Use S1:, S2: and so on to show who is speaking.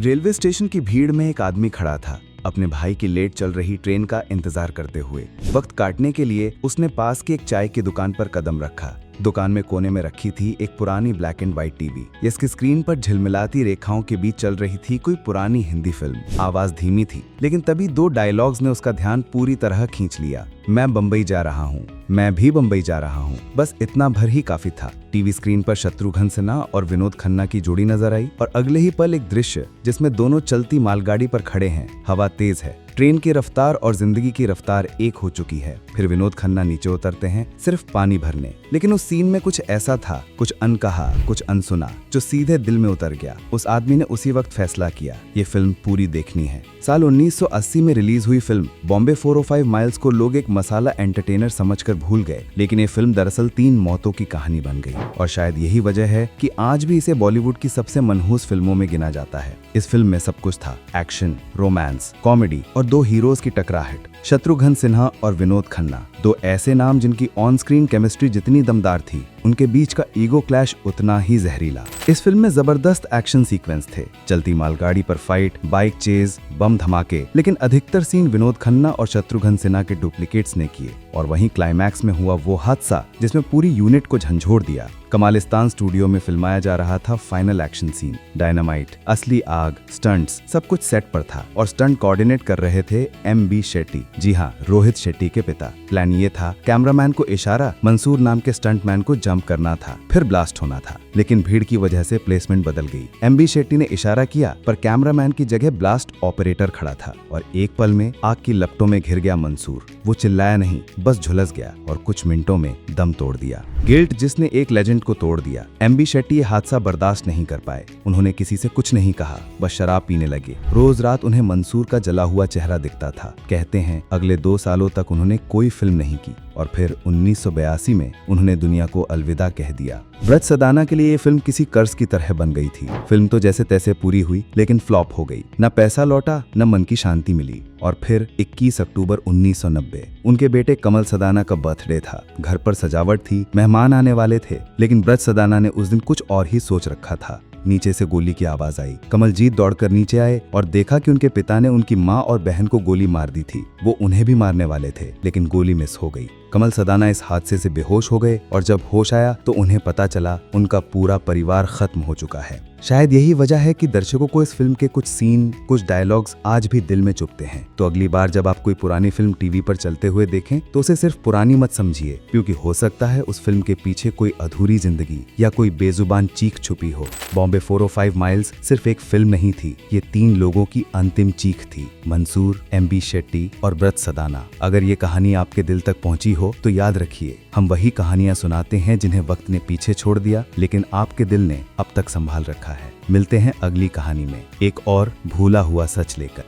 S1: Railway station की भीड़ में एक आदमी खड़ा था, अपने भाई की लेट चल रही ट्रेन का इंतजार करते हुए। वक्त काटने के लिए उसने पास की एक चाय की दुकान पर कदम रखा। दुकान में कोने में रखी थी एक पुरानी ब्लैक एंड व्हाइट टीवी। इसकी स्क्रीन पर झिलमिलाती रेखाओं के बीच चल रही थी कोई पुरानी हिंदी फिल्म। आवाज धीमी थी, लेकिन तभी दो डायलॉग्स ने उसका ध्यान पूरी तरह खींच लिया। मैं बम्बई जा रहा हूँ, मैं भी बम्बई जा रहा हूँ। बस इतना भर ही काफी था। टीवी स्क्रीन पर शत्रुघ्न सिन्हा और विनोद खन्ना की जोड़ी नजर आई और अगले ही पल एक दृश्य जिसमें दोनों चलती मालगाड़ी पर खड़े हैं। हवा तेज है, ट्रेन की रफ्तार और जिंदगी की रफ्तार एक हो चुकी है। फिर विनोद खन्ना नीचे उतरते हैं सिर्फ पानी भरने, लेकिन उस सीन में कुछ ऐसा था, कुछ अनकहा, कुछ अनसुना, जो सीधे दिल में उतर गया। उस आदमी ने उसी वक्त फैसला किया, ये फिल्म पूरी देखनी है। साल 1980 में रिलीज हुई फिल्म बॉम्बे 405 माइल्स को लोग एक मसाला एंटरटेनर समझकर भूल गए, लेकिन ये फिल्म दरअसल 3 मौतों की कहानी बन गई। और शायद यही वजह है कि आज भी इसे बॉलीवुड की सबसे मनहूस फिल्मों में गिना जाता है। इस फिल्म में सब कुछ था, एक्शन, रोमांस, कॉमेडी और 2 हीरोज की टकराहट, शत्रुघ्न सिन्हा और विनोद खन्ना। 2 ऐसे नाम जिनकी ऑन स्क्रीन केमिस्ट्री जितनी दमदार थी, उनके बीच का ईगो क्लैश उतना ही जहरीला। इस फिल्म में जबरदस्त एक्शन सीक्वेंस थे, चलती मालगाड़ी पर फाइट, बाइक चेज, बम धमाके, लेकिन अधिकतर सीन विनोद खन्ना और शत्रुघ्न सिन्हा के डुप्लीकेट्स ने किए। और वहीं क्लाइमैक्स में हुआ वो हादसा जिसमें पूरी यूनिट को झंझोड़ दिया। कमालिस्तान स्टूडियो में फिल्माया जा रहा था फाइनल एक्शन सीन। डायनामाइट, असली आग, स्टंट्स, सब कुछ सेट पर था और स्टंट कोऑर्डिनेट कर रहे थे MB शेट्टी। जी हाँ, रोहित शेट्टी के पिता। प्लान ये था, कैमरामैन को इशारा, मंसूर नाम के स्टंटमैन को जंप करना था, फिर ब्लास्ट होना था। लेकिन भीड़ की वजह से प्लेसमेंट बदल गई। MB शेट्टी ने इशारा किया, पर कैमरामैन की जगह ब्लास्ट ऑपरेटर खड़ा था और एक पल में आग की लपटों में घिर गया मंसूर। वो चिल्लाया नहीं, बस झुलस गया और कुछ मिनटों में दम तोड़ दिया। गिल्ट जिसने एक लेजेंड को तोड़ दिया। MB शेट्टी ये हादसा बर्दाश्त नहीं कर पाए। उन्होंने किसी से कुछ नहीं कहा, बस शराब पीने लगे। रोज रात उन्हें मंसूर का जला हुआ चेहरा दिखता था। कहते हैं अगले 2 सालों तक उन्होंने कोई फिल्म नहीं की और फिर 1982 में उन्होंने दुनिया को अलविदा कह दिया। ब्रज सदाना के लिए ये फिल्म किसी कर्ज की तरह बन गई थी। फिल्म तो जैसे तैसे पूरी हुई, लेकिन फ्लॉप हो गई। न पैसा लौटा, न मन की शांति मिली। और फिर 21 अक्टूबर 1990 उनके बेटे कमल सदाना का बर्थडे था। घर पर सजावट थी, मेहमान आने वाले थे, लेकिन ब्रज सदाना ने उस दिन कुछ और ही सोच रखा था। नीचे से गोली की आवाज आई। कमलजीत दौड़कर नीचे आए और देखा कि उनके पिता ने उनकी माँ और बहन को गोली मार दी थी। वो उन्हें भी मारने वाले थे, लेकिन गोली मिस हो गई। कमल सदाना इस हादसे से बेहोश हो गए और जब होश आया तो उन्हें पता चला उनका पूरा परिवार खत्म हो चुका है। शायद यही वजह है कि दर्शकों को इस फिल्म के कुछ सीन, कुछ डायलॉग्स आज भी दिल में चुभते हैं। तो अगली बार जब आप कोई पुरानी फिल्म टीवी पर चलते हुए देखें तो उसे सिर्फ पुरानी मत समझिए, क्योंकि हो सकता है उस फिल्म के पीछे कोई अधूरी जिंदगी या कोई बेजुबान चीख छुपी हो। बॉम्बे 405 माइल्स सिर्फ एक फिल्म नहीं थी, ये 3 लोगों की अंतिम चीख थी, मंसूर, MB शेट्टी और ब्रज सदाना। अगर ये कहानी आपके दिल तक पहुंची हो तो याद रखिए, हम वही कहानियां सुनाते हैं जिन्हें वक्त ने पीछे छोड़ दिया, लेकिन आपके दिल ने अब तक संभाल रखा है। मिलते हैं अगली कहानी में एक और भूला हुआ सच लेकर।